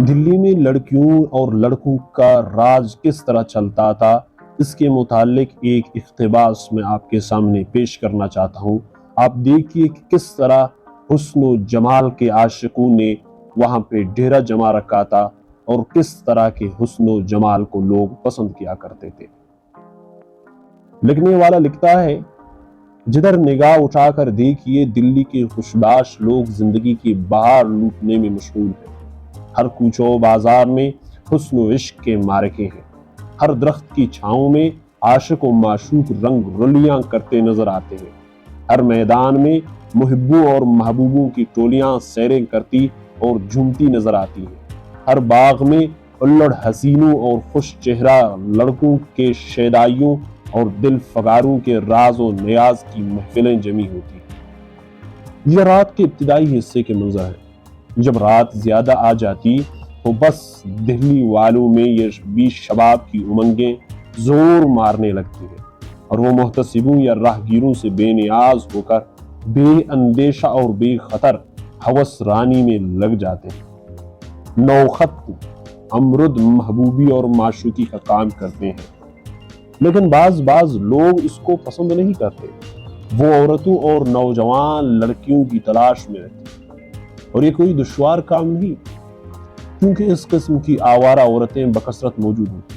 دلی میں لڑکیوں اور لڑکوں کا راز کس طرح چلتا تھا، اس کے متعلق ایک اقتباس میں آپ کے سامنے پیش کرنا چاہتا ہوں۔ آپ دیکھیے کہ کس طرح حسن و جمال کے عاشقوں نے وہاں پہ ڈیرا جما رکھا تھا اور کس طرح کے حسن و جمال کو لوگ پسند کیا کرتے تھے۔ لکھنے والا لکھتا ہے، جدھر نگاہ اٹھا کر دیکھیے دلی کے خوشباش لوگ زندگی کی بہار لوٹنے میں مشغول ہیں۔ ہر کوچہ و بازار میں حسن و عشق کے معرکے ہیں۔ ہر درخت کی چھاؤں میں عاشق و معشوق رنگ رلیاں کرتے نظر آتے ہیں۔ ہر میدان میں محبوں اور محبوبوں کی ٹولیاں سیریں کرتی اور جھومتی نظر آتی ہیں۔ ہر باغ میں الڑ حسینوں اور خوش چہرہ لڑکوں کے شیدائیوں اور دل فگاروں کے راز و نیاز کی محفلیں جمی ہوتی ہیں۔ یہ رات کے ابتدائی حصے کے منظر ہیں۔ جب رات زیادہ آ جاتی تو بس دہلی والوں میں یہ بھی شباب کی امنگیں زور مارنے لگتی ہیں اور وہ محتسبوں یا راہگیروں سے بے نیاز ہو کر بے اندیشہ اور بے خطر ہوس رانی میں لگ جاتے ہیں۔ نوخط امرد محبوبی اور معشوقی کا کام کرتے ہیں، لیکن بعض لوگ اس کو پسند نہیں کرتے۔ وہ عورتوں اور نوجوان لڑکیوں کی تلاش میں رہتے ہیں، اور یہ کوئی دشوار کام نہیں، کیونکہ اس قسم کی آوارہ عورتیں بکثرت موجود ہیں۔